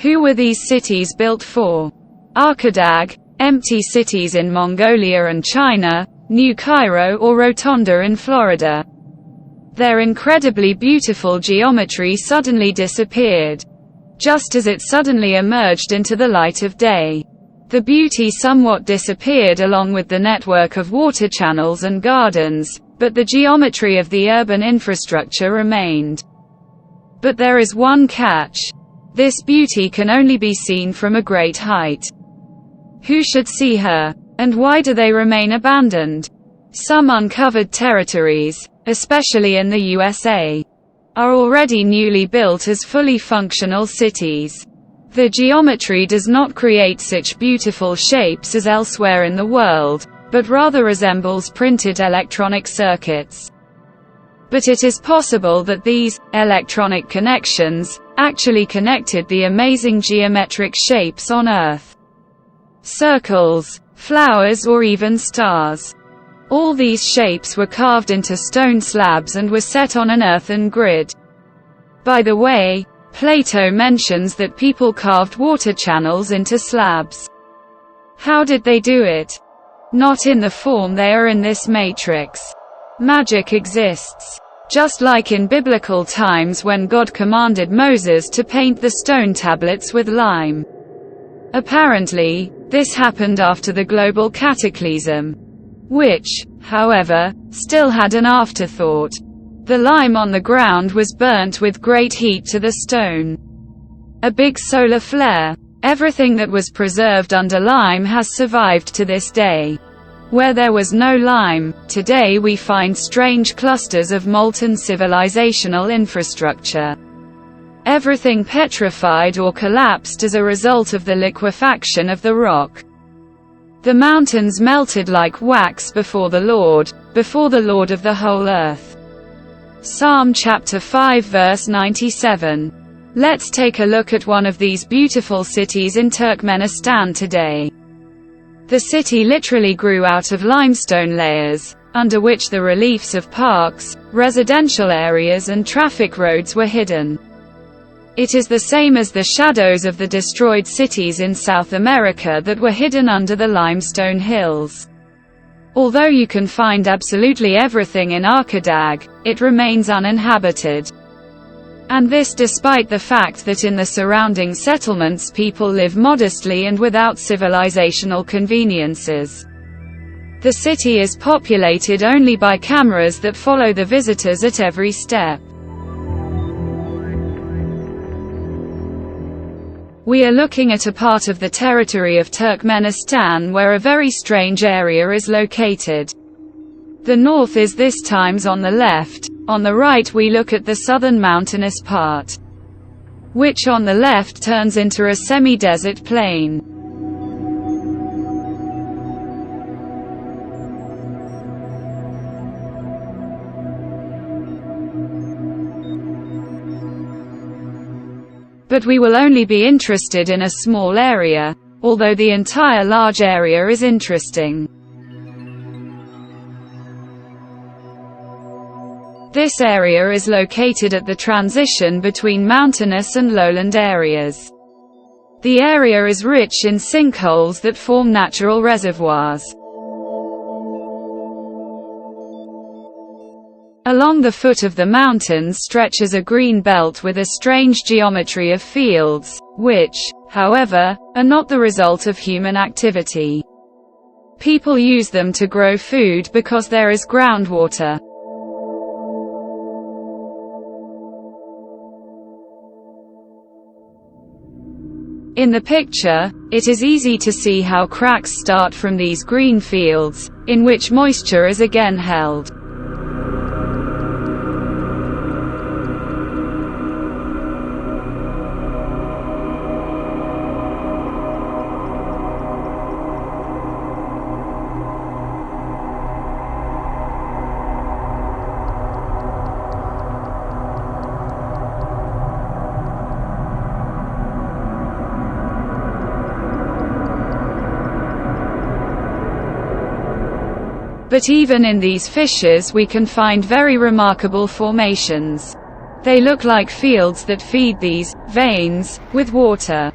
Who were these cities built for? ARKADAG, empty cities in Mongolia and China, New Cairo or Rotonda in Florida. Their incredibly beautiful geometry suddenly disappeared, just as it suddenly emerged into the light of day. The beauty somewhat disappeared along with the network of water channels and gardens, but the geometry of the urban infrastructure remained. But there is one catch. This beauty can only be seen from a great height. Who should see her? And why do they remain abandoned? Some uncovered territories, especially in the USA, are already newly built as fully functional cities. The geometry does not create such beautiful shapes as elsewhere in the world, but rather resembles printed electronic circuits. But it is possible that these electronic connections actually connected the amazing geometric shapes on Earth. Circles, flowers or even stars. All these shapes were carved into stone slabs and were set on an earthen grid. By the way, Plato mentions that people carved water channels into slabs. How did they do it? Not in the form they are in this matrix. Magic exists. Just like in biblical times when God commanded Moses to paint the stone tablets with lime. Apparently, this happened after the global cataclysm, which, however, still had an afterthought. The lime on the ground was burnt with great heat to the stone. A big solar flare. Everything that was preserved under lime has survived to this day. Where there was no lime, today we find strange clusters of molten civilizational infrastructure. Everything petrified or collapsed as a result of the liquefaction of the rock. The mountains melted like wax before the Lord of the whole earth. Psalm chapter 5 verse 97. Let's take a look at one of these beautiful cities in Turkmenistan today. The city literally grew out of limestone layers, under which the reliefs of parks, residential areas and traffic roads were hidden. It is the same as the shadows of the destroyed cities in South America that were hidden under the limestone hills. Although you can find absolutely everything in ARKADAG, it remains uninhabited. And this despite the fact that in the surrounding settlements people live modestly and without civilizational conveniences. The city is populated only by cameras that follow the visitors at every step. We are looking at a part of the territory of Turkmenistan where a very strange area is located. The north is this times on the left, on the right we look at the southern mountainous part, which on the left turns into a semi-desert plain. But we will only be interested in a small area, although the entire large area is interesting. This area is located at the transition between mountainous and lowland areas. The area is rich in sinkholes that form natural reservoirs. Along the foot of the mountains stretches a green belt with a strange geometry of fields, which, however, are not the result of human activity. People use them to grow food because there is groundwater. In the picture, it is easy to see how cracks start from these green fields, in which moisture is again held. But even in these fissures we can find very remarkable formations. They look like fields that feed these veins with water.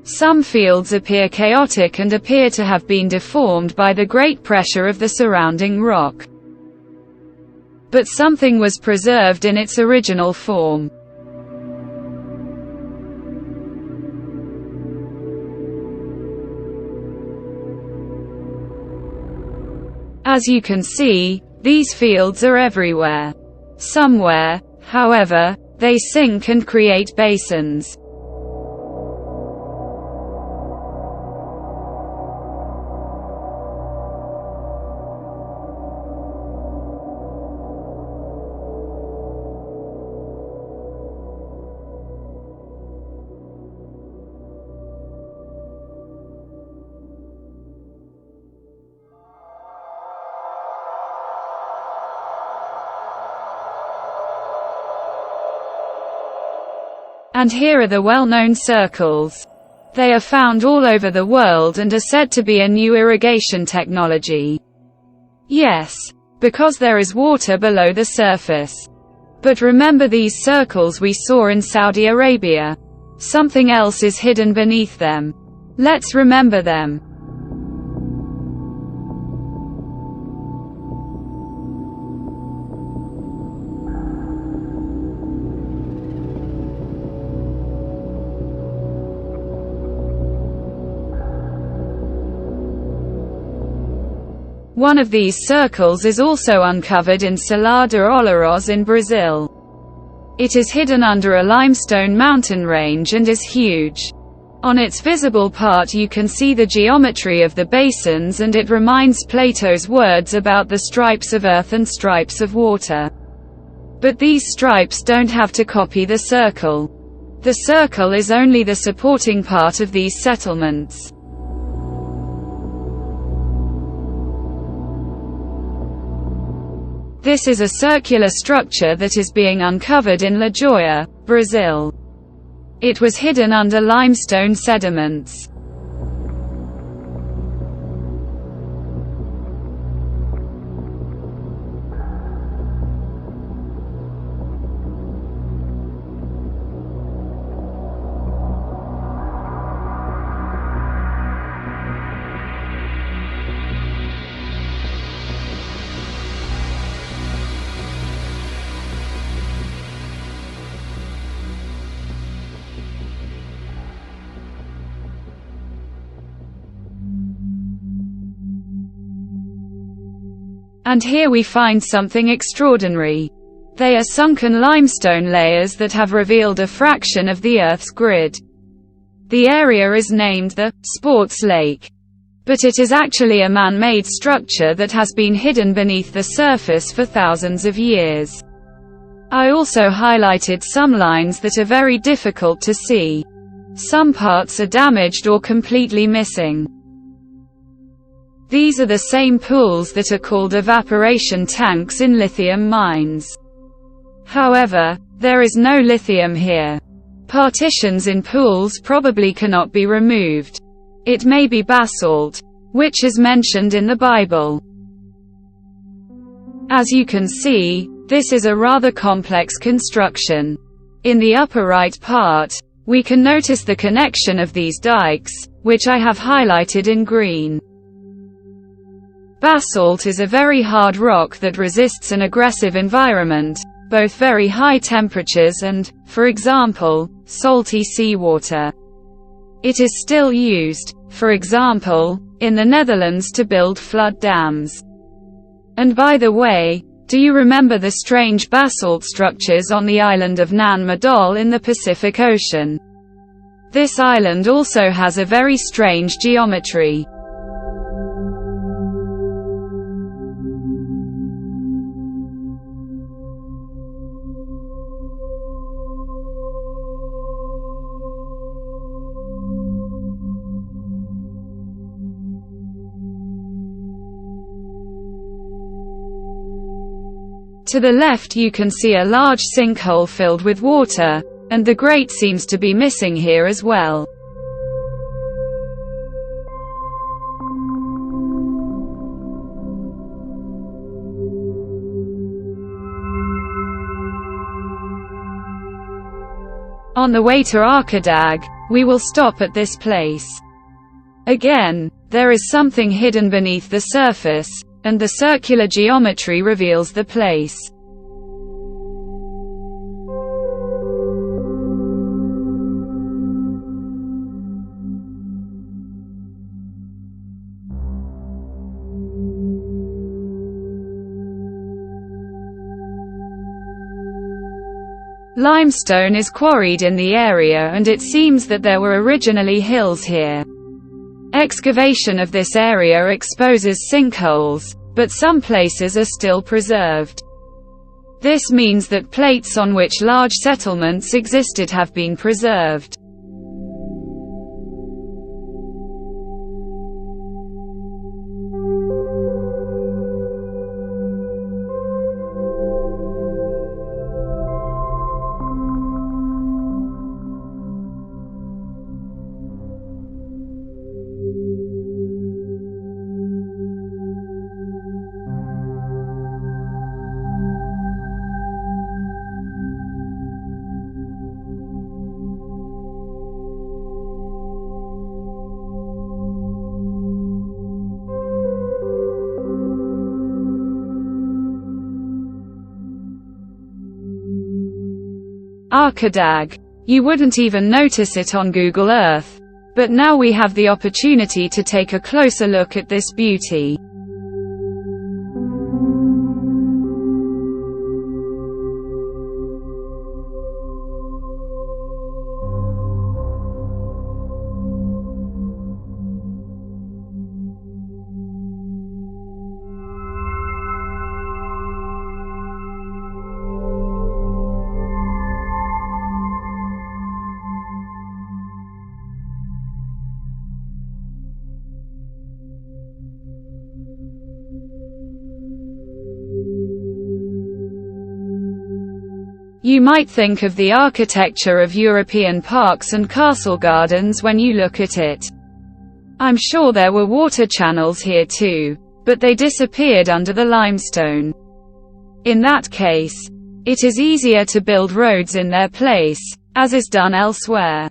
Some fields appear chaotic and appear to have been deformed by the great pressure of the surrounding rock. But something was preserved in its original form. As you can see, these fields are everywhere. Somewhere, however, they sink and create basins. And here are the well-known circles. They are found all over the world and are said to be a new irrigation technology. Yes, because there is water below the surface. But remember these circles we saw in Saudi Arabia? Something else is hidden beneath them. Let's remember them. One of these circles is also uncovered in Salar de Olaroz in Brazil. It is hidden under a limestone mountain range and is huge. On its visible part you can see the geometry of the basins, and it reminds Plato's words about the stripes of earth and stripes of water. But these stripes don't have to copy the circle. The circle is only the supporting part of these settlements. This is a circular structure that is being uncovered in La Joya, Brazil. It was hidden under limestone sediments. And here we find something extraordinary. They are sunken limestone layers that have revealed a fraction of the Earth's grid. The area is named the Sports Lake. But it is actually a man-made structure that has been hidden beneath the surface for thousands of years. I also highlighted some lines that are very difficult to see. Some parts are damaged or completely missing. These are the same pools that are called evaporation tanks in lithium mines. However, there is no lithium here. Partitions in pools probably cannot be removed. It may be basalt, which is mentioned in the Bible. As you can see, this is a rather complex construction. In the upper right part, we can notice the connection of these dikes, which I have highlighted in green. Basalt is a very hard rock that resists an aggressive environment, both very high temperatures and, for example, salty seawater. It is still used, for example, in the Netherlands to build flood dams. And by the way, do you remember the strange basalt structures on the island of Nan Madol in the Pacific Ocean? This island also has a very strange geometry. To the left you can see a large sinkhole filled with water, and the grate seems to be missing here as well. On the way to ARKADAG, we will stop at this place. Again, there is something hidden beneath the surface, and the circular geometry reveals the place. Limestone is quarried in the area, and it seems that there were originally hills here. Excavation of this area exposes sinkholes, but some places are still preserved. This means that plates on which large settlements existed have been preserved. ARKADAG. You wouldn't even notice it on Google Earth. But now we have the opportunity to take a closer look at this beauty. You might think of the architecture of European parks and castle gardens when you look at it. I'm sure there were water channels here too, but they disappeared under the limestone. In that case, it is easier to build roads in their place, as is done elsewhere.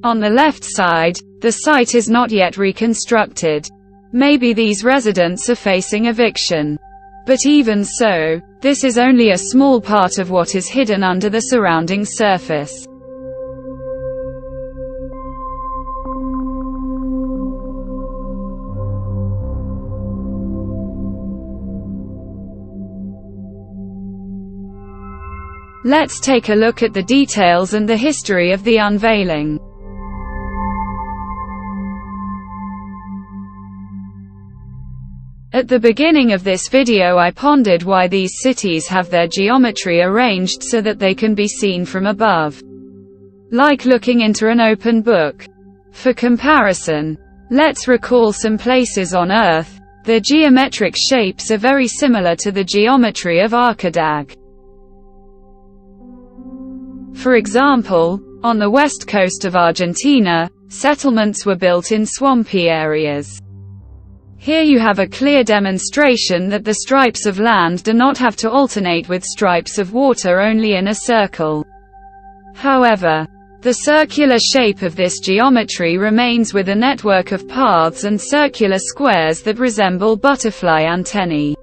On the left side, the site is not yet reconstructed. Maybe these residents are facing eviction. But even so, this is only a small part of what is hidden under the surrounding surface. Let's take a look at the details and the history of the unveiling. At the beginning of this video I pondered why these cities have their geometry arranged so that they can be seen from above. Like looking into an open book. For comparison, let's recall some places on Earth. Their geometric shapes are very similar to the geometry of ARKADAG. For example, on the west coast of Argentina, settlements were built in swampy areas. Here you have a clear demonstration that the stripes of land do not have to alternate with stripes of water only in a circle. However, the circular shape of this geometry remains with a network of paths and circular squares that resemble butterfly antennae.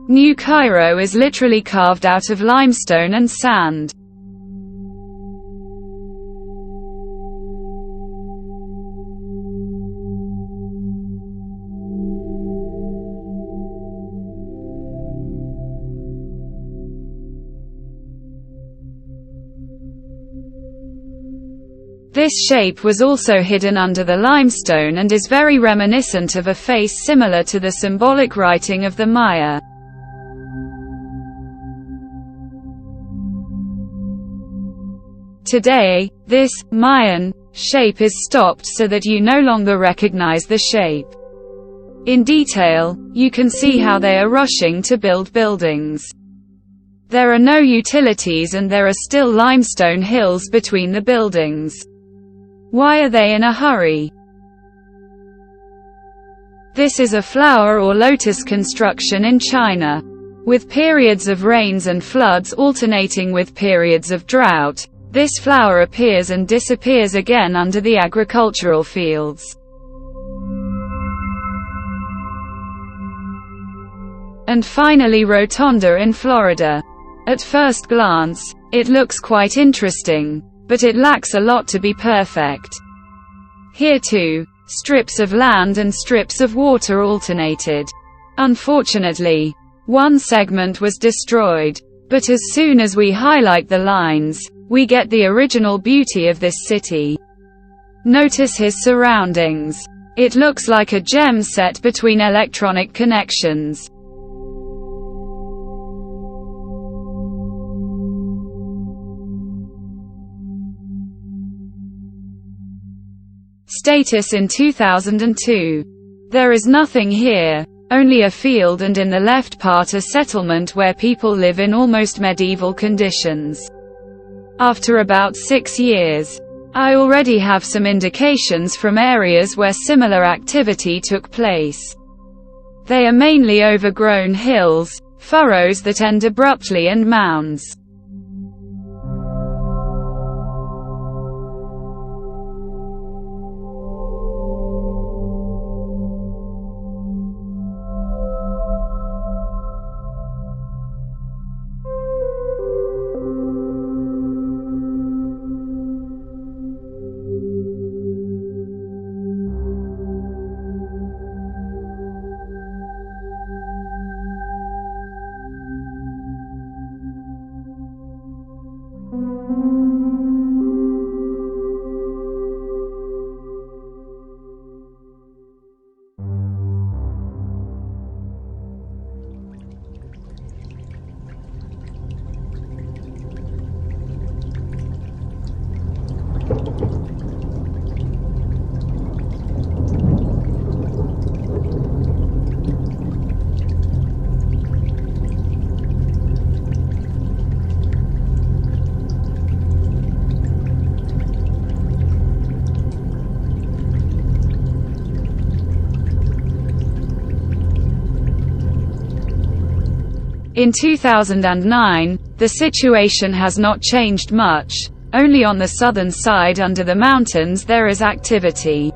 New Cairo is literally carved out of limestone and sand. This shape was also hidden under the limestone and is very reminiscent of a face similar to the symbolic writing of the Maya. Today, this Mayan shape is stopped so that you no longer recognize the shape. In detail, you can see how they are rushing to build buildings. There are no utilities and there are still limestone hills between the buildings. Why are they in a hurry? This is a flower or lotus construction in China. With periods of rains and floods alternating with periods of drought, this flower appears and disappears again under the agricultural fields. And finally, Rotonda in Florida. At first glance, it looks quite interesting, but it lacks a lot to be perfect. Here too, strips of land and strips of water alternated. Unfortunately, one segment was destroyed. But as soon as we highlight the lines, we get the original beauty of this city. Notice his surroundings. It looks like a gem set between electronic connections. Status in 2002. There is nothing here, only a field, and in the left part a settlement where people live in almost medieval conditions. After about 6 years, I already have some indications from areas where similar activity took place. They are mainly overgrown hills, furrows that end abruptly, and mounds. In 2009, the situation has not changed much. Only on the southern side under the mountains there is activity.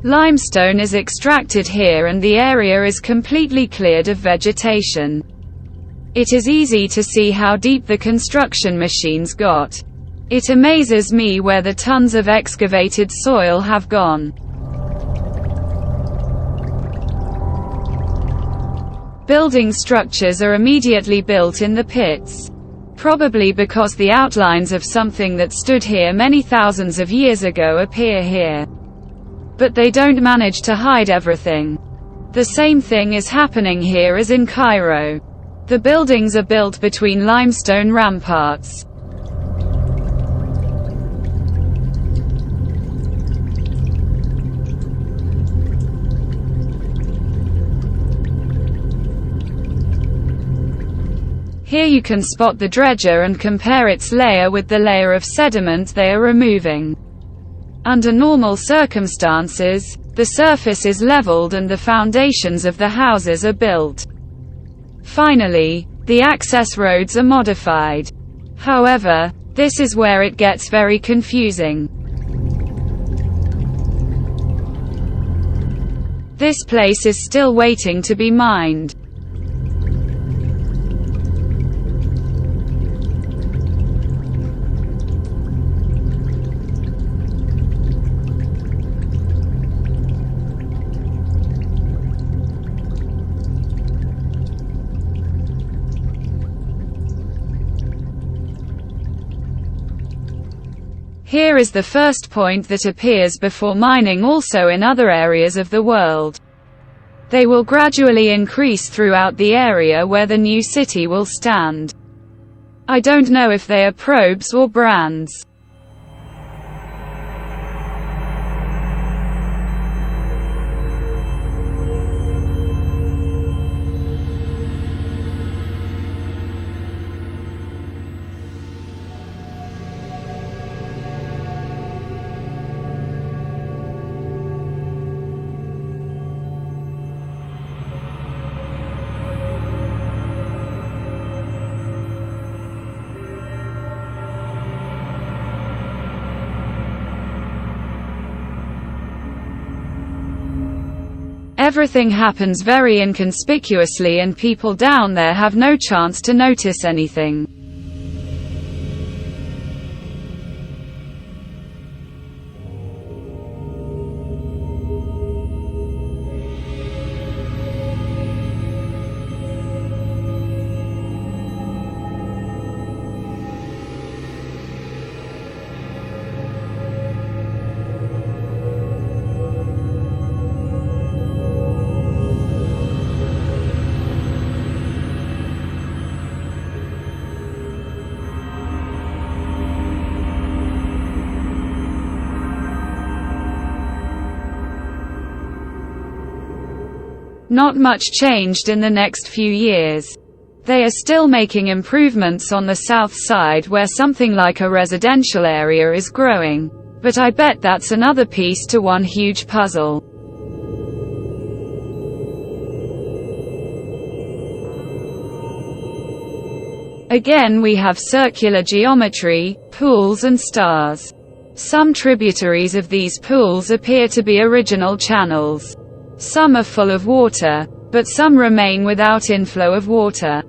Limestone is extracted here and the area is completely cleared of vegetation. It is easy to see how deep the construction machines got. It amazes me where the tons of excavated soil have gone. Building structures are immediately built in the pits. Probably because the outlines of something that stood here many thousands of years ago appear here. But they don't manage to hide everything. The same thing is happening here as in Cairo. The buildings are built between limestone ramparts. Here you can spot the dredger and compare its layer with the layer of sediment they are removing. Under normal circumstances, the surface is leveled and the foundations of the houses are built. Finally, the access roads are modified. However, this is where it gets very confusing. This place is still waiting to be mined. Here is the first point that appears before mining also in other areas of the world. They will gradually increase throughout the area where the new city will stand. I don't know if they are probes or brands. Everything happens very inconspicuously and people down there have no chance to notice anything. Not much changed in the next few years. They are still making improvements on the south side where something like a residential area is growing. But I bet that's another piece to one huge puzzle. Again we have circular geometry, pools and stars. Some tributaries of these pools appear to be original channels. Some are full of water, but some remain without inflow of water.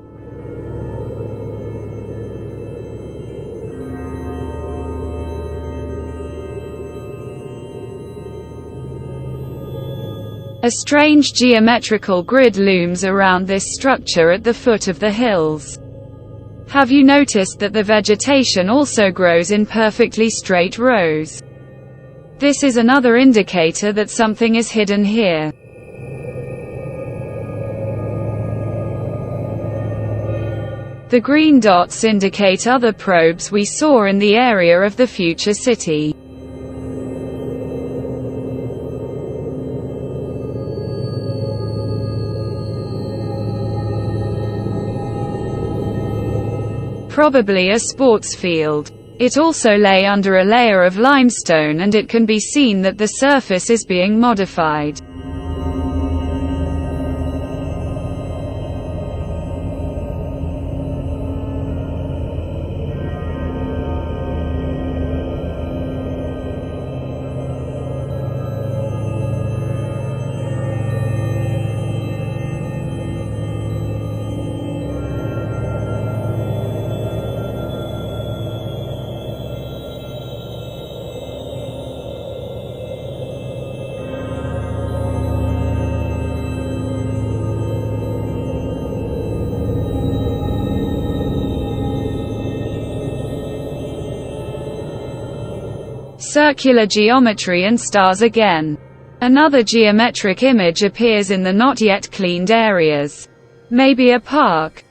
A strange geometrical grid looms around this structure at the foot of the hills. Have you noticed that the vegetation also grows in perfectly straight rows? This is another indicator that something is hidden here. The green dots indicate other probes we saw in the area of the future city. Probably a sports field. It also lay under a layer of limestone and it can be seen that the surface is being modified. Circular geometry and stars again. Another geometric image appears in the not yet cleaned areas. Maybe a park.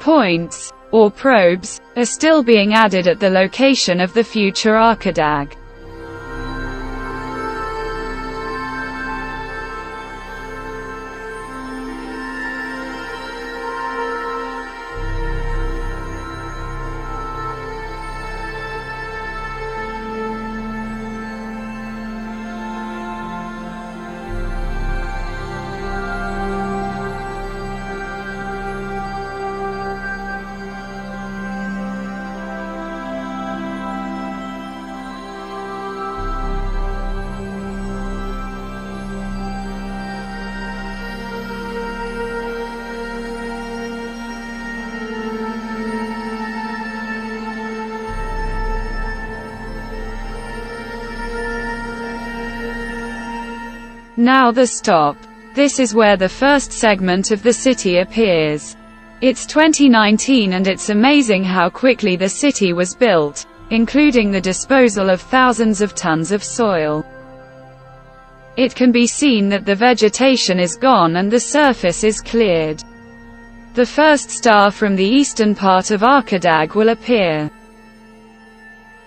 Points, or probes, are still being added at the location of the future ARKADAG. Now the stop. This is where the first segment of the city appears. It's 2019 and it's amazing how quickly the city was built, including the disposal of thousands of tons of soil. It can be seen that the vegetation is gone and the surface is cleared. The first star from the eastern part of ARKADAG will appear.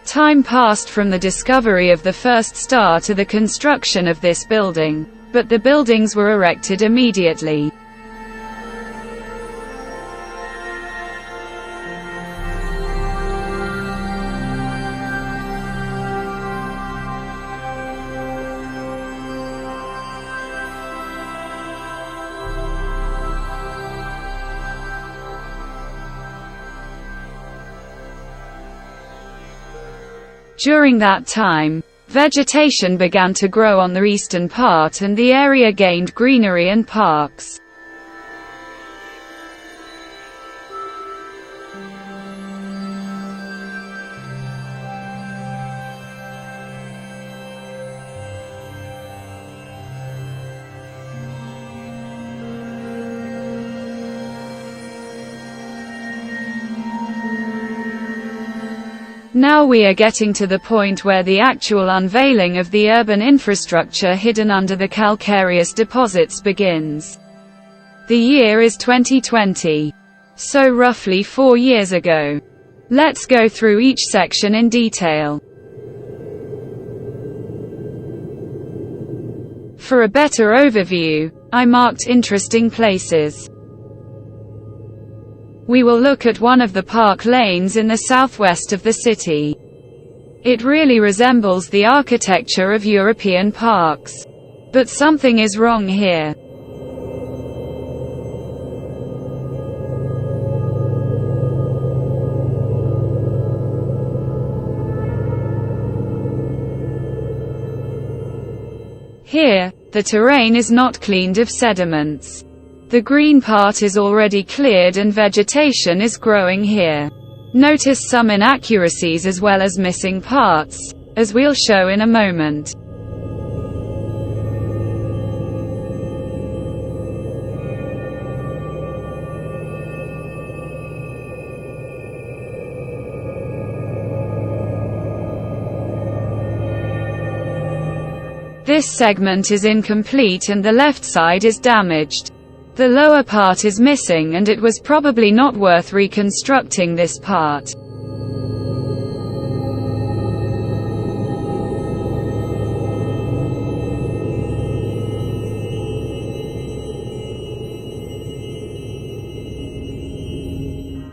Time passed from the discovery of the first star to the construction of this building, but the buildings were erected immediately. During that time, vegetation began to grow on the eastern part and the area gained greenery and parks. Now we are getting to the point where the actual unveiling of the urban infrastructure hidden under the calcareous deposits begins. The year is 2020. So roughly 4 years ago. Let's go through each section in detail. For a better overview, I marked interesting places. We will look at one of the park lanes in the southwest of the city. It really resembles the architecture of European parks. But something is wrong here. Here, the terrain is not cleaned of sediments. The green part is already cleared and vegetation is growing here. Notice some inaccuracies as well as missing parts, as we'll show in a moment. This segment is incomplete and the left side is damaged. The lower part is missing and it was probably not worth reconstructing this part.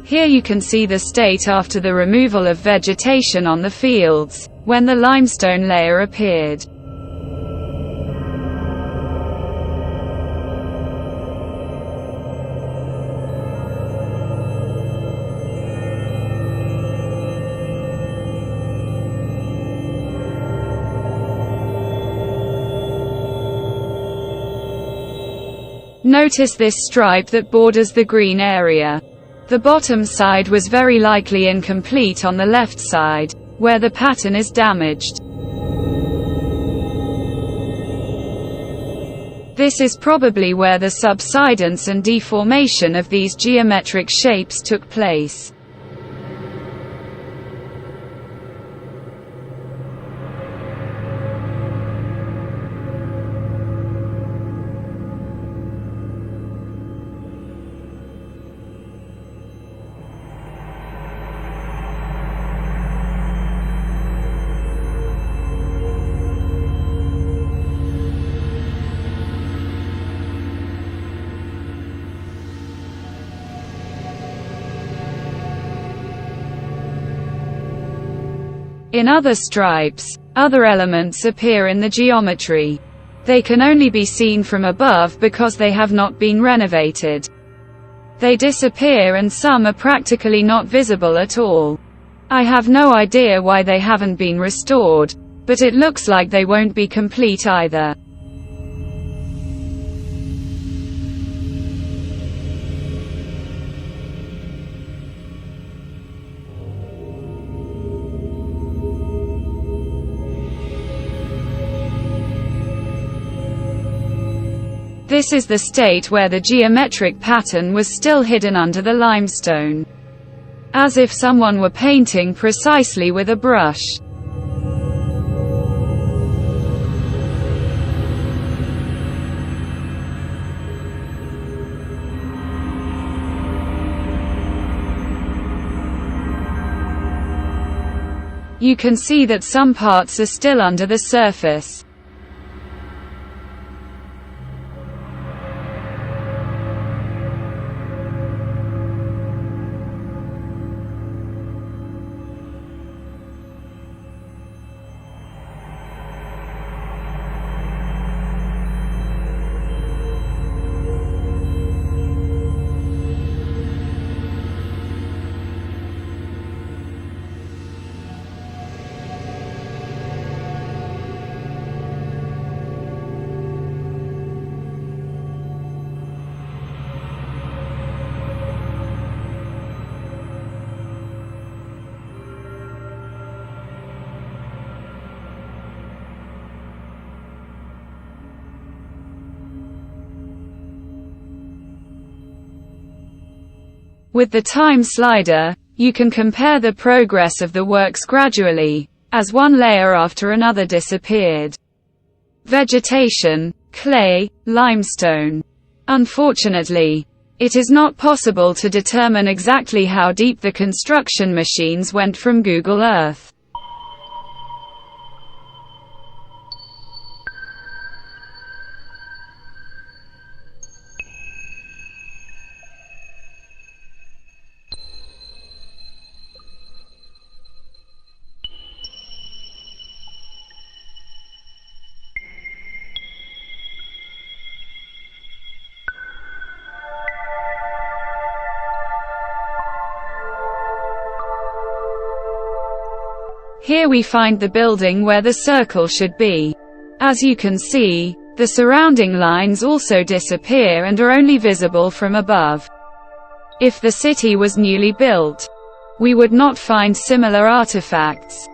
Here you can see the state after the removal of vegetation on the fields, when the limestone layer appeared. Notice this stripe that borders the green area. The bottom side was very likely incomplete on the left side, where the pattern is damaged. This is probably where the subsidence and deformation of these geometric shapes took place. In other stripes, other elements appear in the geometry. They can only be seen from above because they have not been renovated. They disappear and some are practically not visible at all. I have no idea why they haven't been restored, but it looks like they won't be complete either. This is the state where the geometric pattern was still hidden under the limestone. As if someone were painting precisely with a brush. You can see that some parts are still under the surface. With the time slider, you can compare the progress of the works gradually, as one layer after another disappeared. Vegetation, clay, limestone. Unfortunately, it is not possible to determine exactly how deep the construction machines went from Google Earth. Here we find the building where the circle should be. As you can see, the surrounding lines also disappear and are only visible from above. If the city was newly built, we would not find similar artifacts.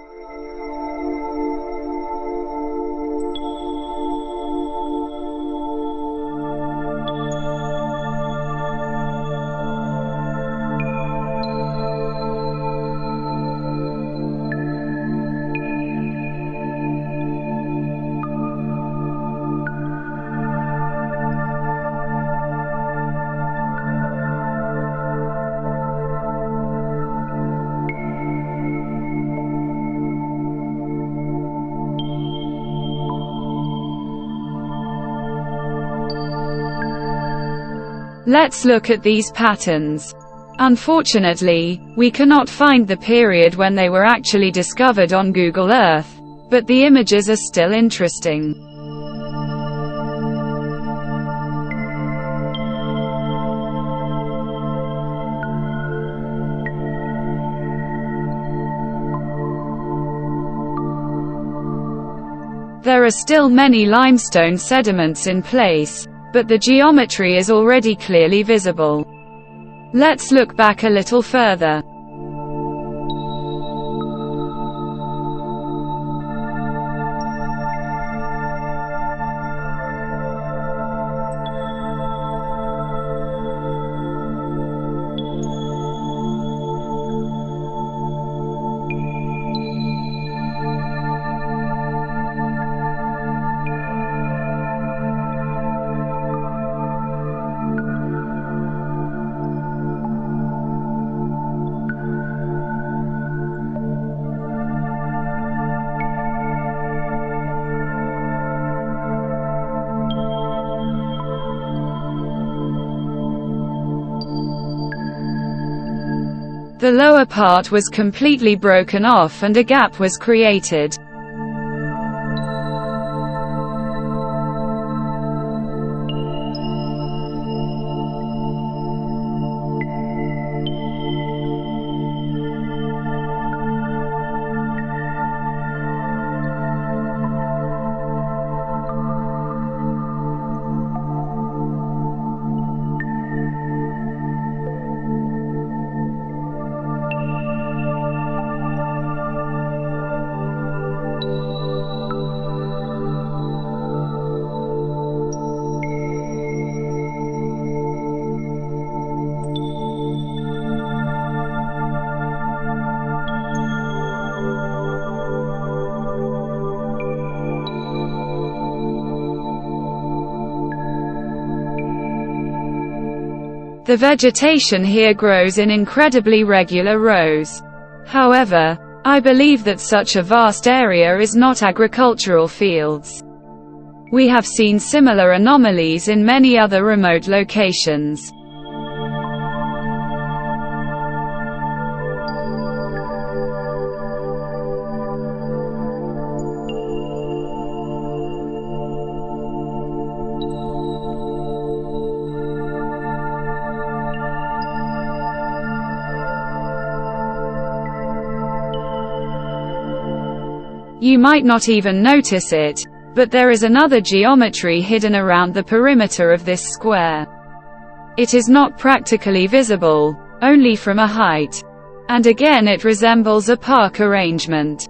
Let's look at these patterns. Unfortunately, we cannot find the period when they were actually discovered on Google Earth, but the images are still interesting. There are still many limestone sediments in place, but the geometry is already clearly visible. Let's look back a little further. The lower part was completely broken off and a gap was created. The vegetation here grows in incredibly regular rows. However, I believe that such a vast area is not agricultural fields. We have seen similar anomalies in many other remote locations. You might not even notice it, but there is another geometry hidden around the perimeter of this square. It is not practically visible, only from a height. And again it resembles a park arrangement.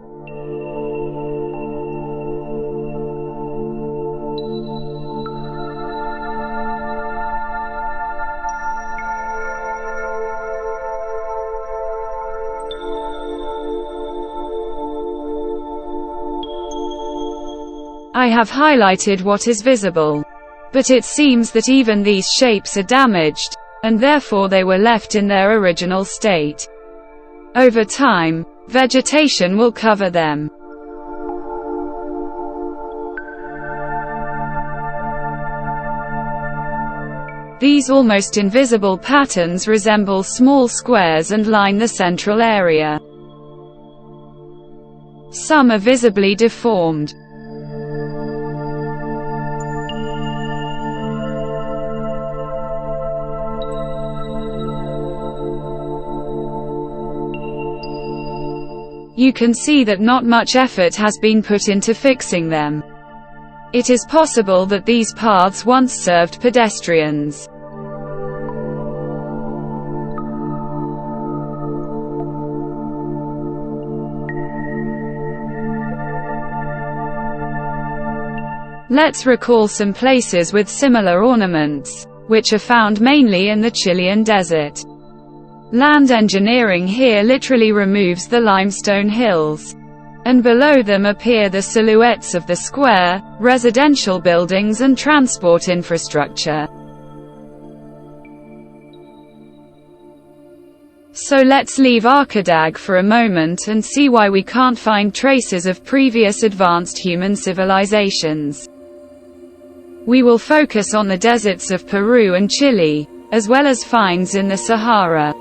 I have highlighted what is visible. But it seems that even these shapes are damaged, and therefore they were left in their original state. Over time, vegetation will cover them. These almost invisible patterns resemble small squares and line the central area. Some are visibly deformed. You can see that not much effort has been put into fixing them. It is possible that these paths once served pedestrians. Let's recall some places with similar ornaments, which are found mainly in the Chilean desert. Land engineering here literally removes the limestone hills. And below them appear the silhouettes of the square, residential buildings and transport infrastructure. So let's leave ARKADAG for a moment and see why we can't find traces of previous advanced human civilizations. We will focus on the deserts of Peru and Chile, as well as finds in the Sahara.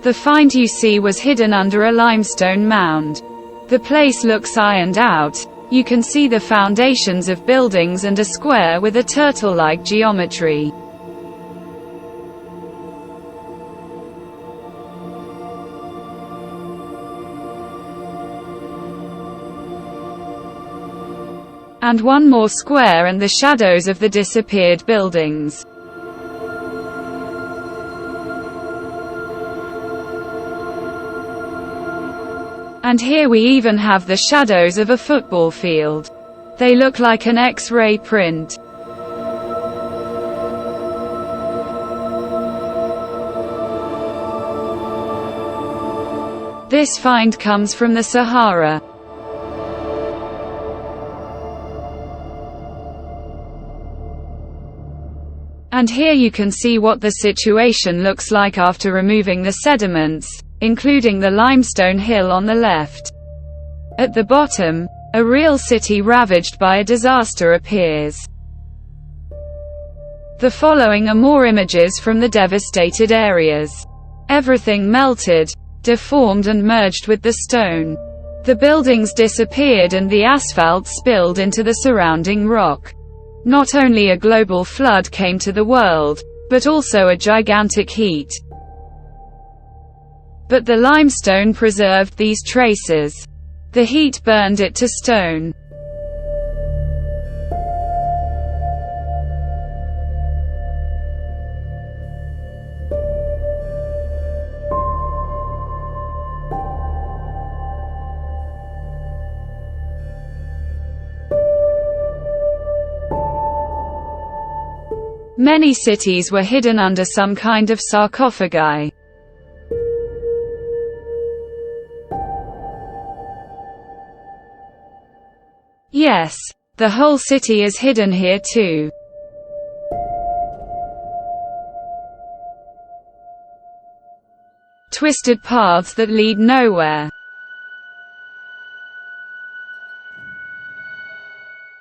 The find you see was hidden under a limestone mound. The place looks ironed out. You can see the foundations of buildings and a square with a turtle-like geometry. And one more square and the shadows of the disappeared buildings. And here we even have the shadows of a football field. They look like an X-ray print. This find comes from the Sahara. And here you can see what the situation looks like after removing the sediments, including the limestone hill on the left. At the bottom, a real city ravaged by a disaster appears. The following are more images from the devastated areas. Everything melted, deformed and merged with the stone. The buildings disappeared and the asphalt spilled into the surrounding rock. Not only a global flood came to the world, but also a gigantic heat. But the limestone preserved these traces. The heat burned it to stone. Many cities were hidden under some kind of sarcophagi. Yes, the whole city is hidden here too. Twisted paths that lead nowhere.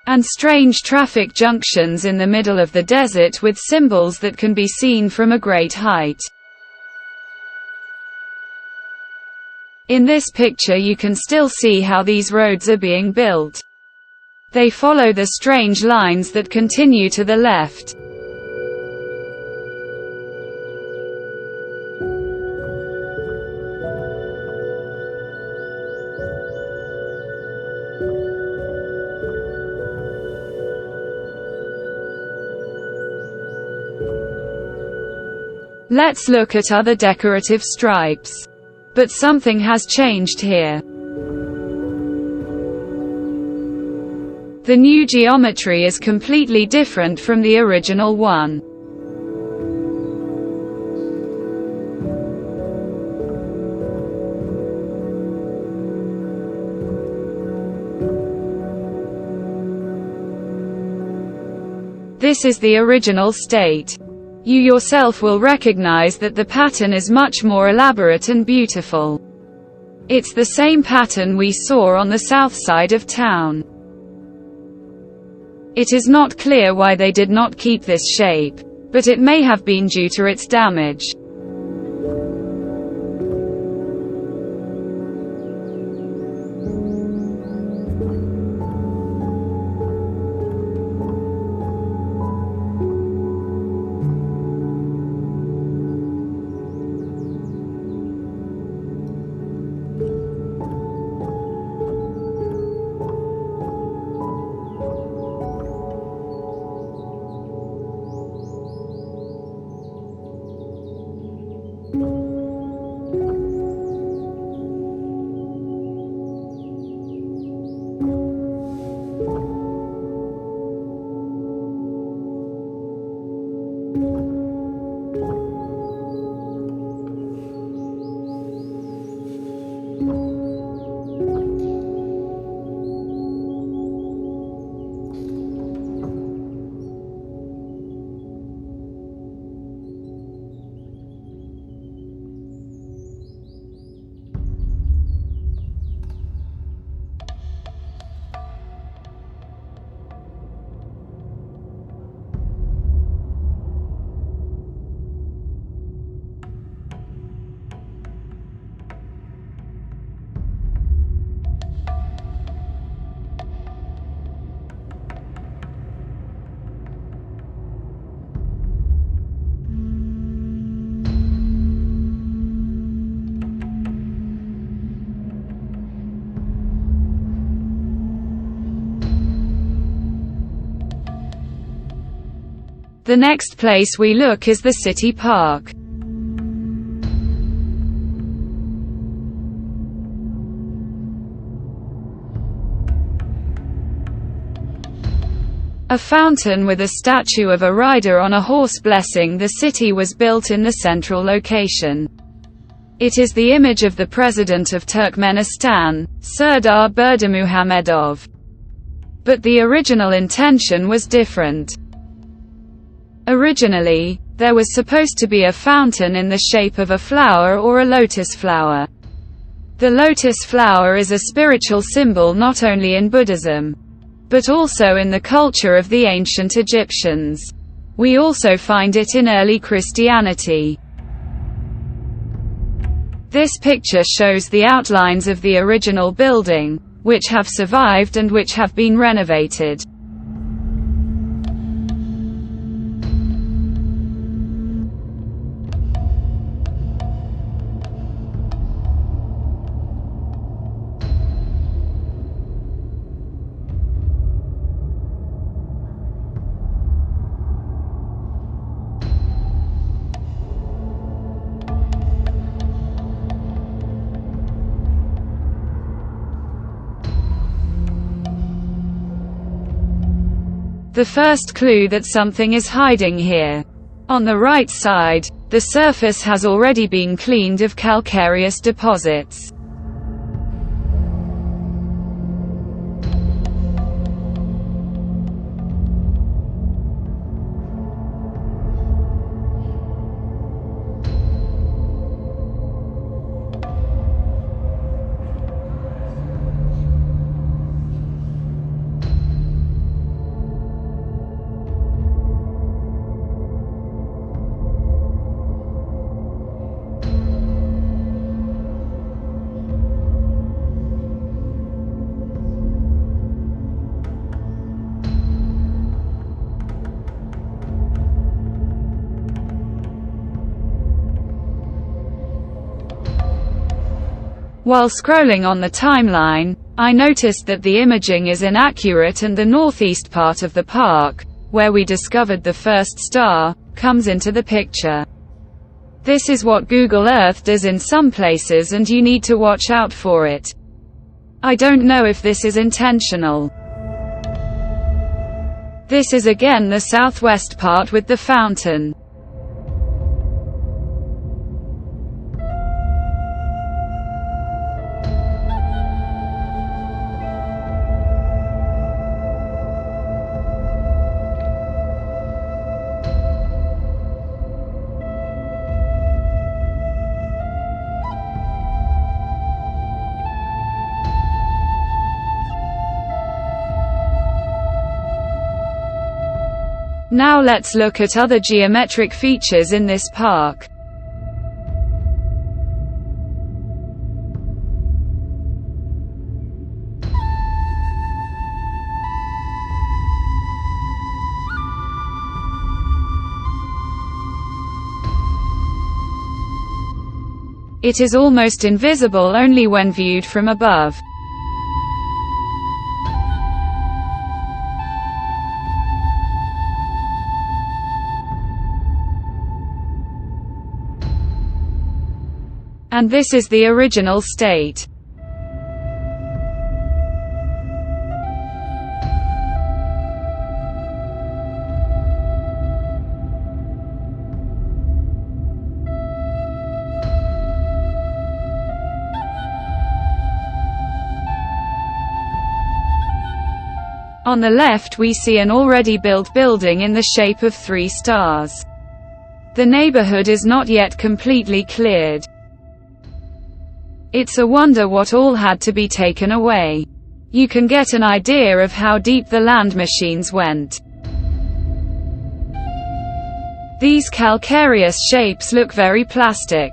And strange traffic junctions in the middle of the desert with symbols that can be seen from a great height. In this picture you can still see how these roads are being built. They follow the strange lines that continue to the left. Let's look at other decorative stripes. But something has changed here. The new geometry is completely different from the original one. This is the original state. You yourself will recognize that the pattern is much more elaborate and beautiful. It's the same pattern we saw on the south side of town. It is not clear why they did not keep this shape, but it may have been due to its damage. The next place we look is the city park. A fountain with a statue of a rider on a horse blessing the city was built in the central location. It is the image of the president of Turkmenistan, Serdar Berdimuhamedov. But the original intention was different. Originally, there was supposed to be a fountain in the shape of a flower or a lotus flower. The lotus flower is a spiritual symbol not only in Buddhism, but also in the culture of the ancient Egyptians. We also find it in early Christianity. This picture shows the outlines of the original building, which have survived and which have been renovated. The first clue that something is hiding here. On the right side, the surface has already been cleaned of calcareous deposits. While scrolling on the timeline, I noticed that the imaging is inaccurate and the northeast part of the park, where we discovered the first star, comes into the picture. This is what Google Earth does in some places and you need to watch out for it. I don't know if this is intentional. This is again the southwest part with the fountain. Now let's look at other geometric features in this park. It is almost invisible only when viewed from above. And this is the original state. On the left we see an already built building in the shape of 3 stars. The neighborhood is not yet completely cleared. It's a wonder what all had to be taken away. You can get an idea of how deep the land machines went. These calcareous shapes look very plastic.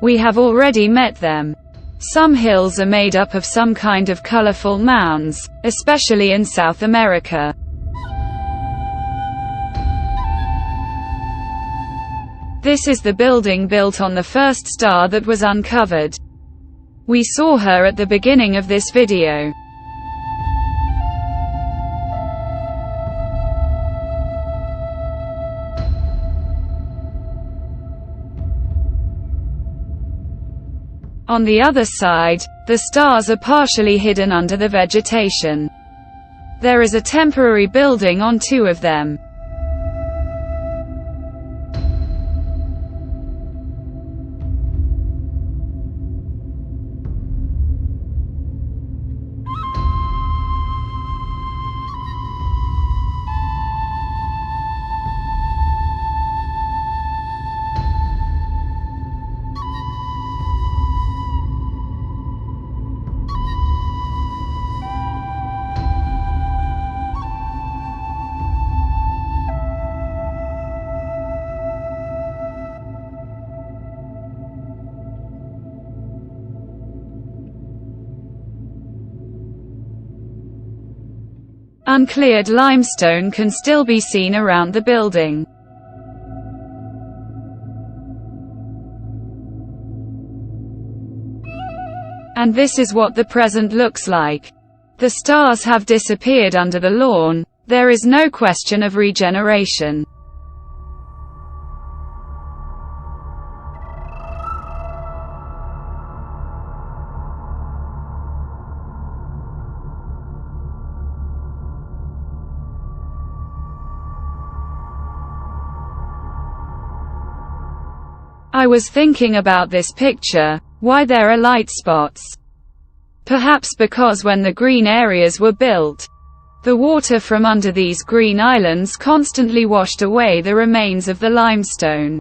We have already met them. Some hills are made up of some kind of colorful mounds, especially in South America. This is the building built on the first star that was uncovered. We saw her at the beginning of this video. On the other side, the stars are partially hidden under the vegetation. There is a temporary building on 2 of them. Uncleared limestone can still be seen around the building. And this is what the present looks like. The stars have disappeared under the lawn. There is no question of regeneration. I was thinking about this picture, why there are light spots. Perhaps because when the green areas were built, the water from under these green islands constantly washed away the remains of the limestone.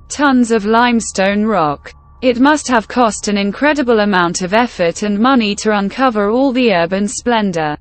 Tons of limestone rock. It must have cost an incredible amount of effort and money to uncover all the urban splendor.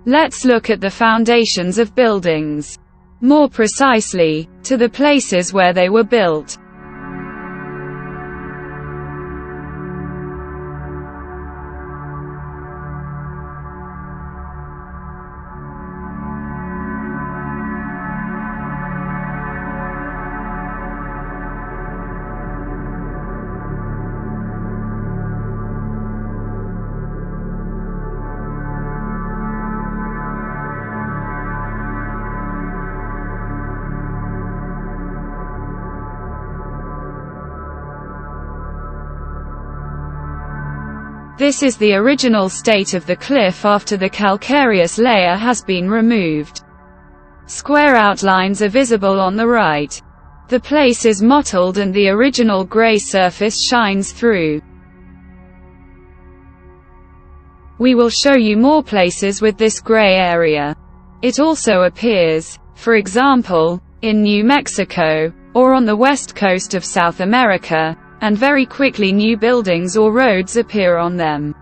Let's look at the foundations of buildings. More precisely, to the places where they were built. This is the original state of the cliff after the calcareous layer has been removed. Square outlines are visible on the right. The place is mottled and the original gray surface shines through. We will show you more places with this gray area. It also appears, for example, in New Mexico, or on the west coast of South America, and very quickly new buildings or roads appear on them.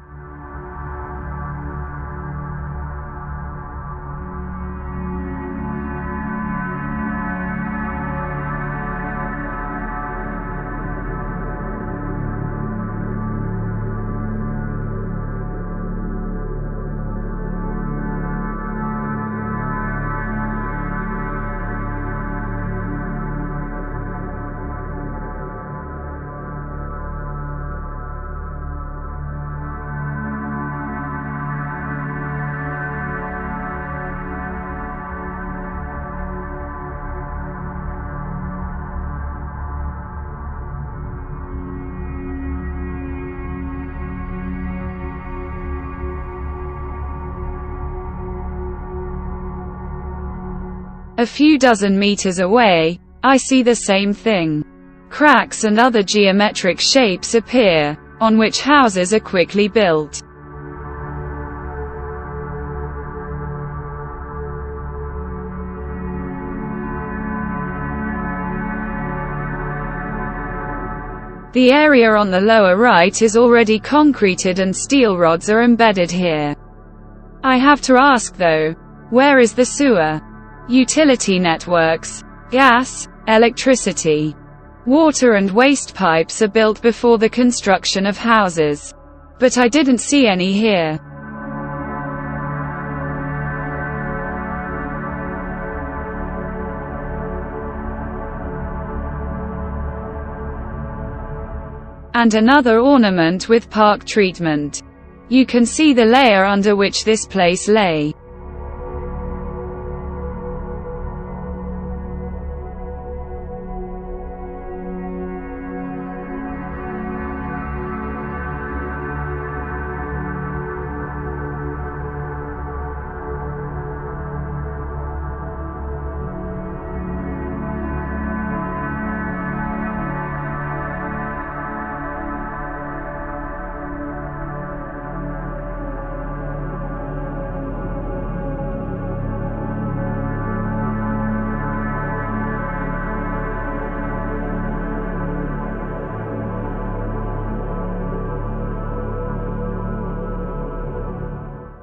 A few dozen meters away, I see the same thing. Cracks and other geometric shapes appear, on which houses are quickly built. The area on the lower right is already concreted and steel rods are embedded here. I have to ask though, where is the sewer? Utility networks, gas, electricity, water and waste pipes are built before the construction of houses. But I didn't see any here. And another ornament with park treatment. You can see the layer under which this place lay.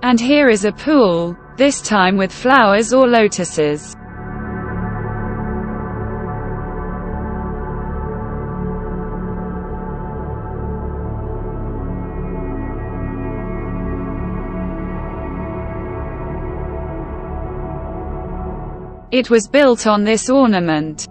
And here is a pool, this time with flowers or lotuses. It was built on this ornament.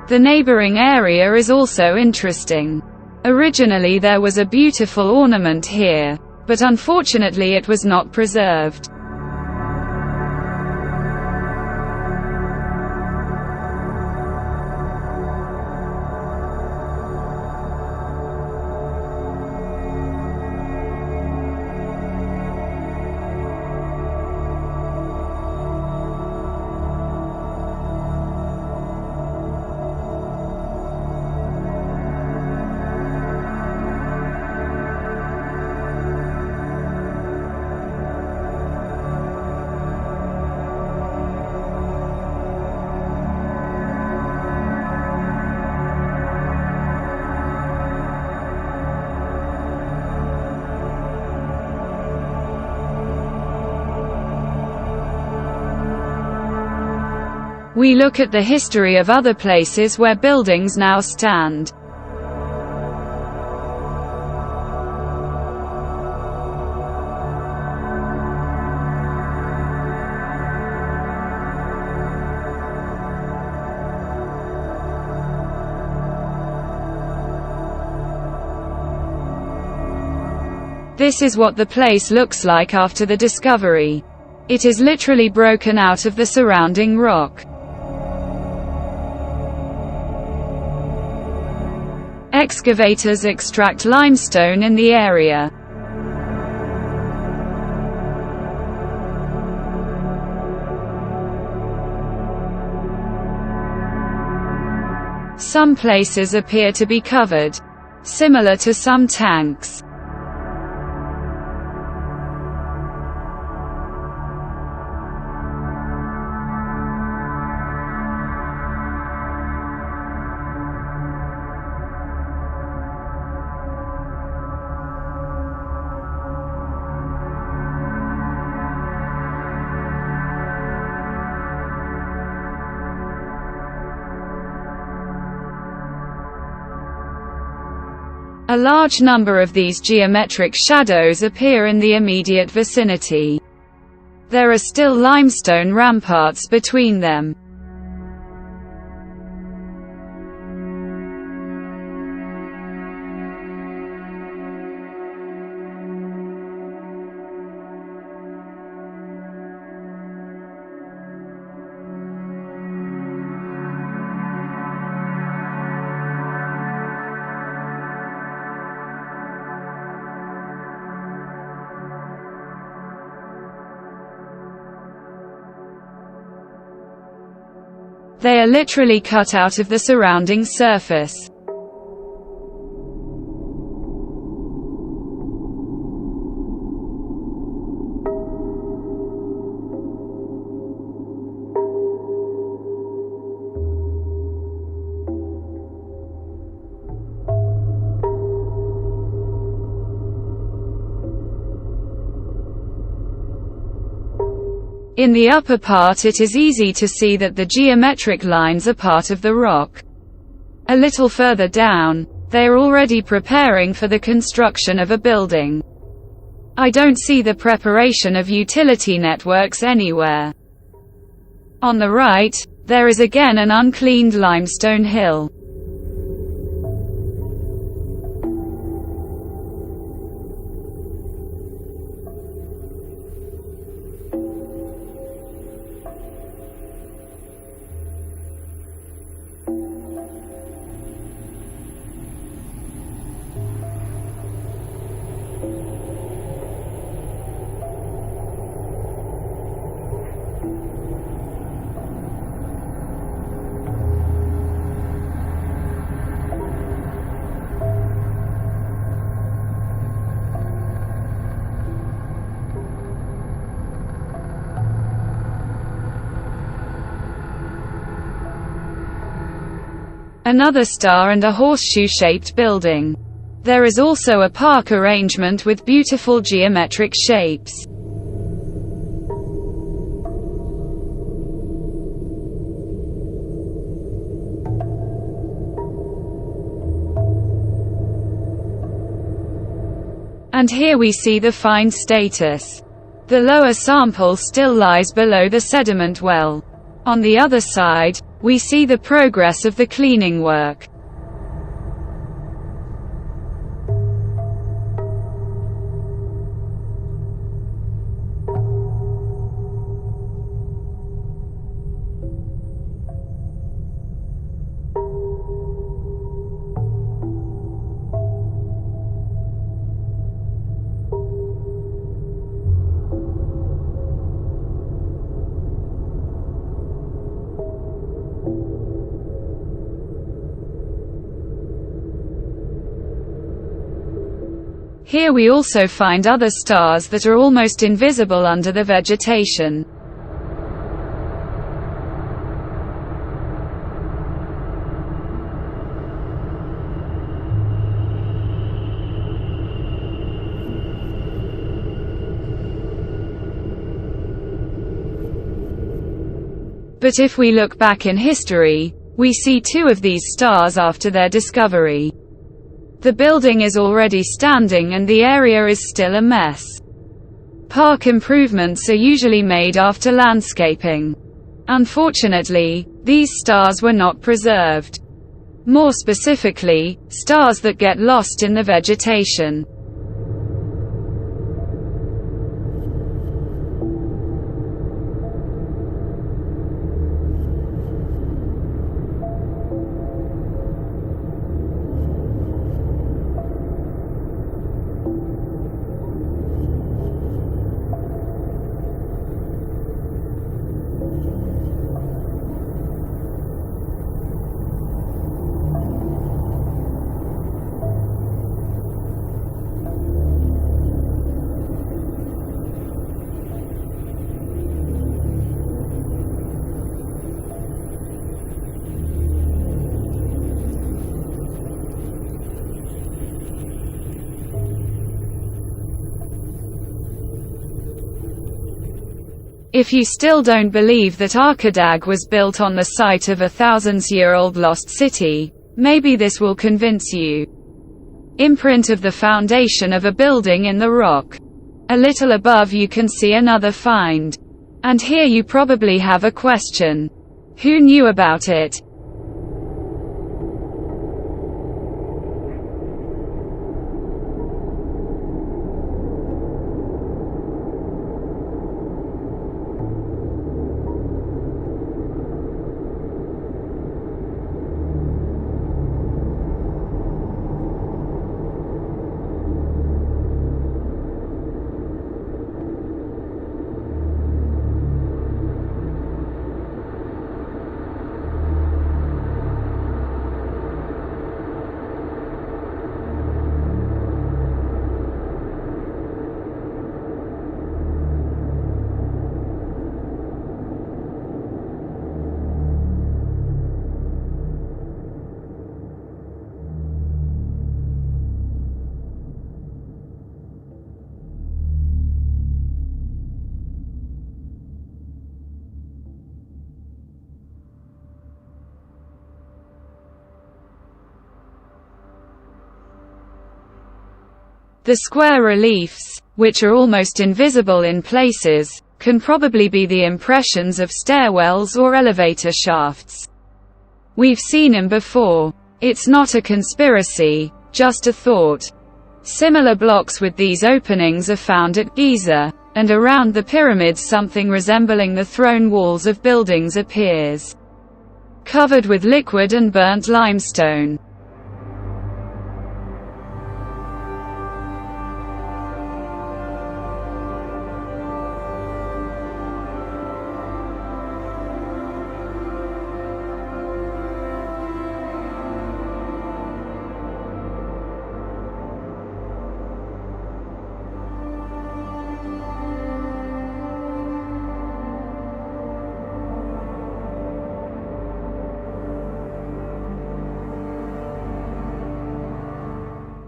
The neighboring area is also interesting. Originally there was a beautiful ornament here, but unfortunately it was not preserved. We look at the history of other places where buildings now stand. This is what the place looks like after the discovery. It is literally broken out of the surrounding rock. Excavators extract limestone in the area. Some places appear to be covered, similar to some tanks. A large number of these geometric shadows appear in the immediate vicinity. There are still limestone ramparts between them. They are literally cut out of the surrounding surface. In the upper part it is easy to see that the geometric lines are part of the rock. A little further down, they are already preparing for the construction of a building. I don't see the preparation of utility networks anywhere. On the right, there is again an uncleaned limestone hill. another star and a horseshoe-shaped building. There is also a park arrangement with beautiful geometric shapes. And here we see the find status. The lower sample still lies below the sediment well. On the other side, we see the progress of the cleaning work. Here we also find other stars that are almost invisible under the vegetation. But if we look back in history, we see two of these stars after their discovery. The building is already standing and the area is still a mess. Park improvements are usually made after landscaping. Unfortunately, these stars were not preserved. More specifically, stars that get lost in the vegetation. If you still don't believe that ARKADAG was built on the site of a thousands-year-old lost city, maybe this will convince you. Imprint of the foundation of a building in the rock. A little above you can see another find. And here you probably have a question. Who knew about it? The square reliefs, which are almost invisible in places, can probably be the impressions of stairwells or elevator shafts. We've seen them before. It's not a conspiracy, just a thought. Similar blocks with these openings are found at Giza, and around the pyramids something resembling the throne walls of buildings appears, covered with liquid and burnt limestone.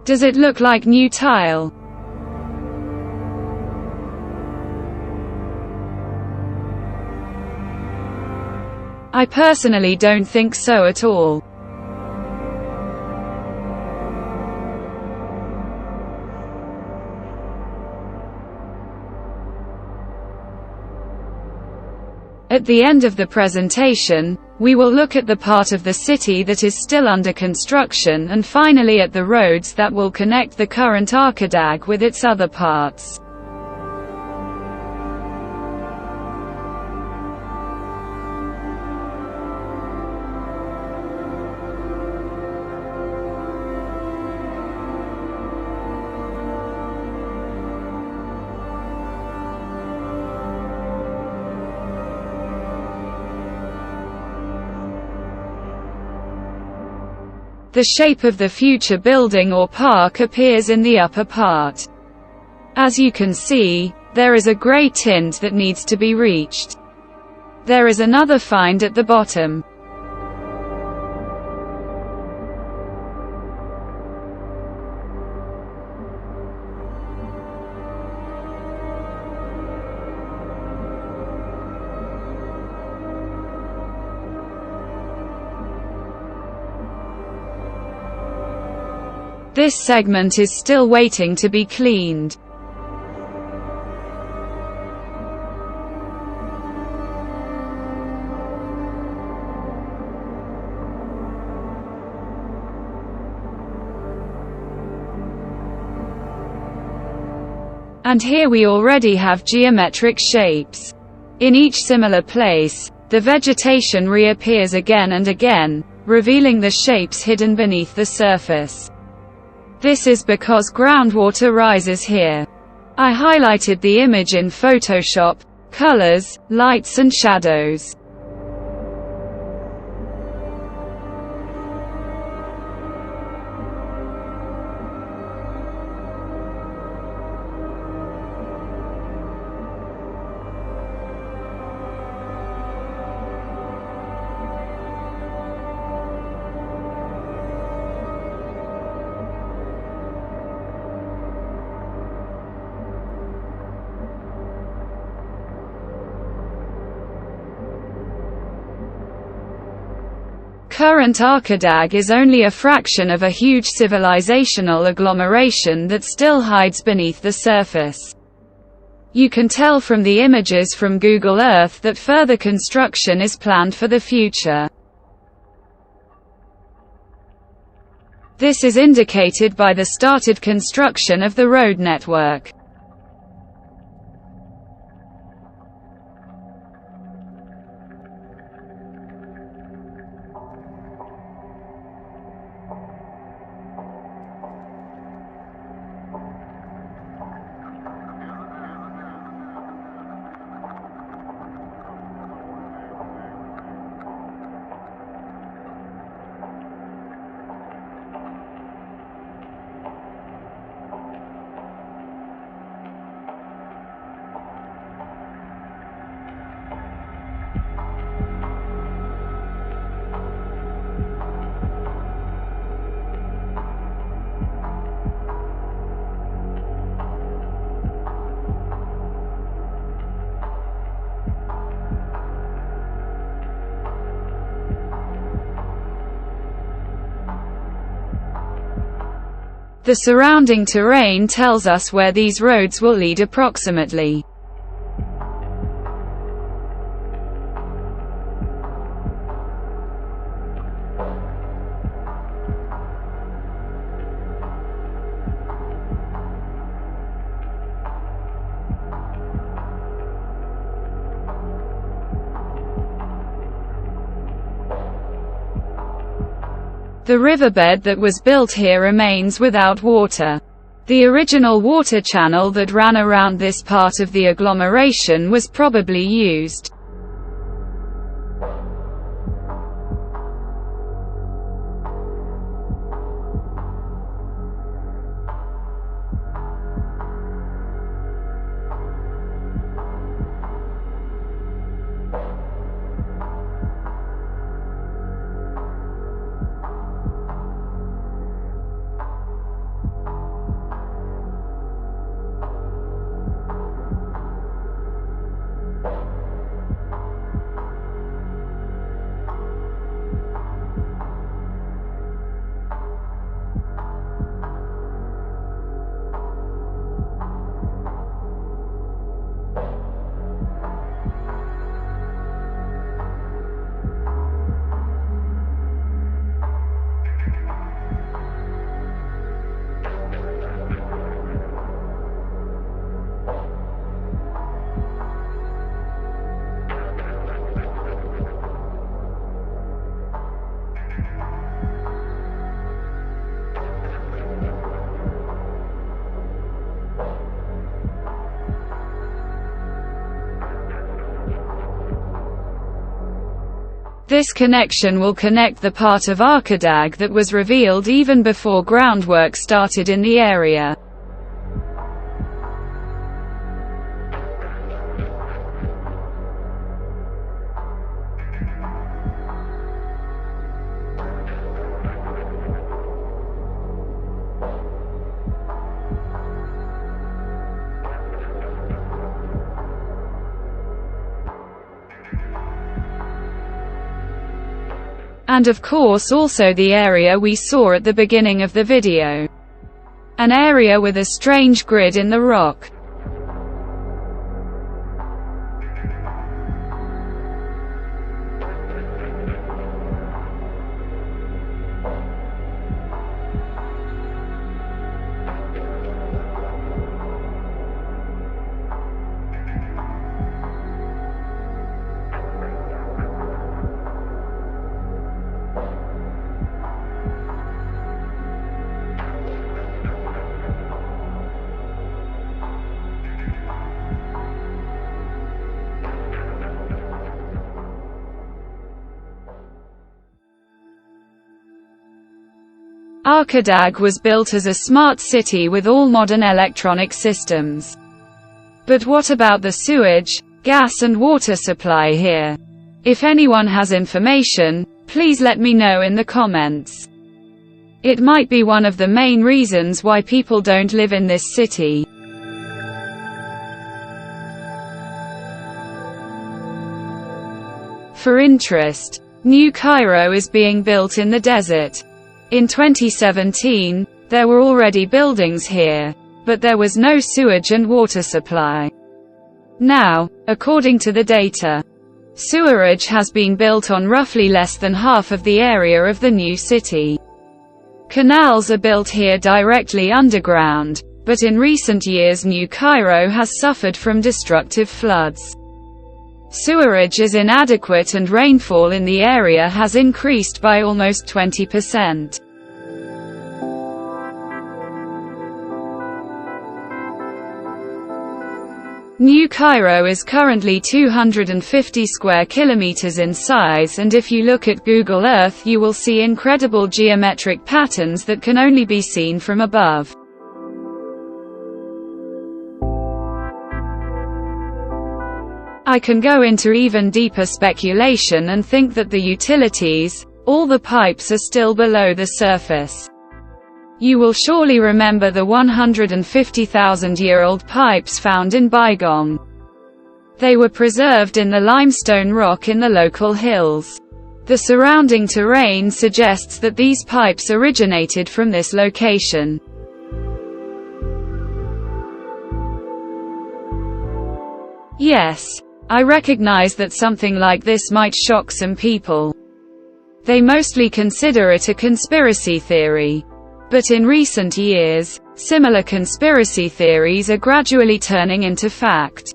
Does it look like new tile? I personally don't think so at all. At the end of the presentation, we will look at the part of the city that is still under construction and finally at the roads that will connect the current ARKADAG with its other parts. The shape of the future building or park appears in the upper part. As you can see, there is a grey tint that needs to be reached. There is another find at the bottom. This segment is still waiting to be cleaned. And here we already have geometric shapes. In each similar place, the vegetation reappears again and again, revealing the shapes hidden beneath the surface. This is because groundwater rises here. I highlighted the image in Photoshop, colors, lights and shadows. Current ARKADAG is only a fraction of a huge civilizational agglomeration that still hides beneath the surface. You can tell from the images from Google Earth that further construction is planned for the future. This is indicated by the started construction of the road network. The surrounding terrain tells us where these roads will lead approximately. The riverbed that was built here remains without water. The original water channel that ran around this part of the agglomeration was probably used. This connection will connect the part of ARKADAG that was revealed even before groundwork started in the area. And of course also the area we saw at the beginning of the video. An area with a strange grid in the rock. ARKADAG was built as a smart city with all modern electronic systems. But what about the sewage, gas and water supply here? If anyone has information, please let me know in the comments. It might be one of the main reasons why people don't live in this city. For interest, New Cairo is being built in the desert. In 2017, there were already buildings here, but there was no sewage and water supply. Now, according to the data, sewerage has been built on roughly less than half of the area of the new city. Canals are built here directly underground, but in recent years New Cairo has suffered from destructive floods. Sewerage is inadequate and rainfall in the area has increased by almost 20%. New Cairo is currently 250 square kilometers in size, and if you look at Google Earth you will see incredible geometric patterns that can only be seen from above. I can go into even deeper speculation and think that the utilities, all the pipes are still below the surface. You will surely remember the 150,000-year-old pipes found in Baigong. They were preserved in the limestone rock in the local hills. The surrounding terrain suggests that these pipes originated from this location. Yes, I recognize that something like this might shock some people. They mostly consider it a conspiracy theory. But in recent years, similar conspiracy theories are gradually turning into fact.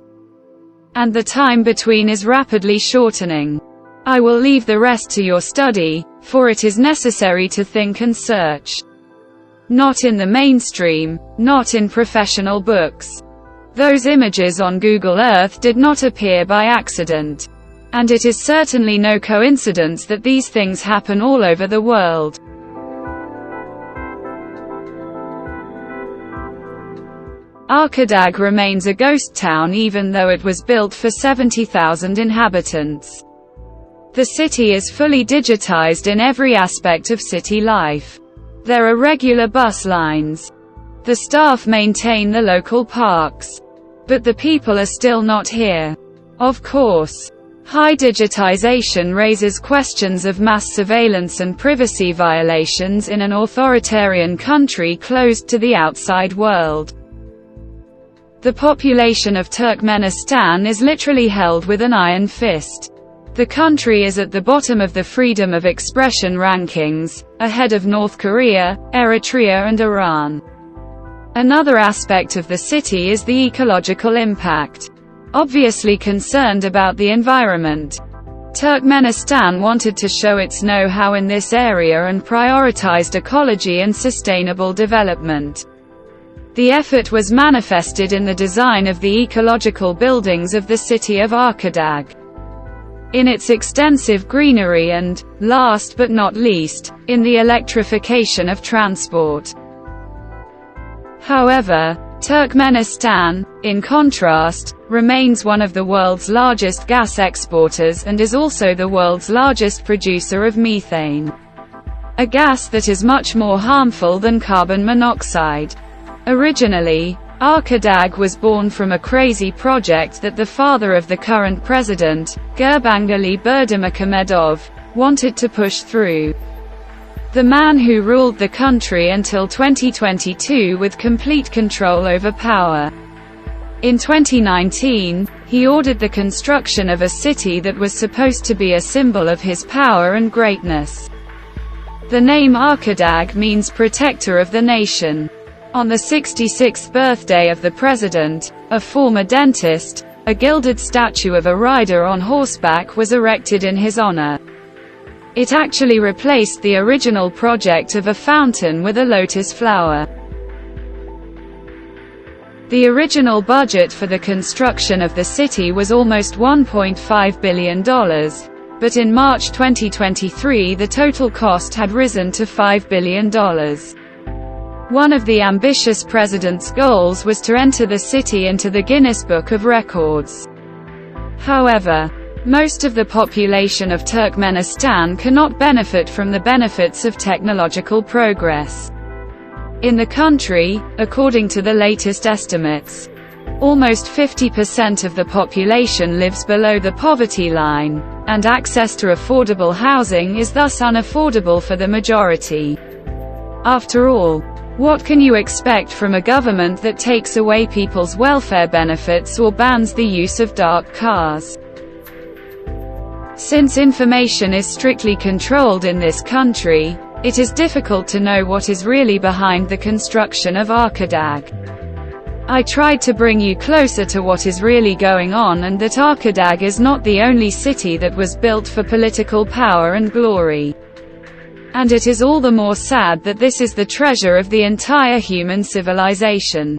And the time between is rapidly shortening. I will leave the rest to your study, for it is necessary to think and search. Not in the mainstream, not in professional books. Those images on Google Earth did not appear by accident. And it is certainly no coincidence that these things happen all over the world. ARKADAG remains a ghost town even though it was built for 70,000 inhabitants. The city is fully digitized in every aspect of city life. There are regular bus lines. The staff maintain the local parks. But the people are still not here. Of course. High digitization raises questions of mass surveillance and privacy violations in an authoritarian country closed to the outside world. The population of Turkmenistan is literally held with an iron fist. The country is at the bottom of the freedom of expression rankings, ahead of North Korea, Eritrea and Iran. Another aspect of the city is the ecological impact. Obviously concerned about the environment, Turkmenistan wanted to show its know-how in this area and prioritized ecology and sustainable development. The effort was manifested in the design of the ecological buildings of the city of ARKADAG. in its extensive greenery and, last but not least, in the electrification of transport. However, Turkmenistan, in contrast, remains one of the world's largest gas exporters and is also the world's largest producer of methane, a gas that is much more harmful than carbon monoxide. Originally, ARKADAG was born from a crazy project that the father of the current president, Gurbanguly Berdimuhamedov, wanted to push through. The man who ruled the country until 2022 with complete control over power. In 2019, he ordered the construction of a city that was supposed to be a symbol of his power and greatness. The name ARKADAG means protector of the nation. On the 66th birthday of the president, a former dentist, a gilded statue of a rider on horseback was erected in his honor. It actually replaced the original project of a fountain with a lotus flower. The original budget for the construction of the city was almost $1.5 billion, but in March 2023 the total cost had risen to $5 billion. One of the ambitious president's goals was to enter the city into the Guinness Book of Records. However, most of the population of Turkmenistan cannot benefit from the benefits of technological progress. In the country, according to the latest estimates, almost 50% of the population lives below the poverty line, and access to affordable housing is thus unaffordable for the majority. After all, what can you expect from a government that takes away people's welfare benefits or bans the use of dark cars? Since information is strictly controlled in this country, it is difficult to know what is really behind the construction of ARKADAG. I tried to bring you closer to what is really going on and that ARKADAG is not the only city that was built for political power and glory. And it is all the more sad that this is the treasure of the entire human civilization.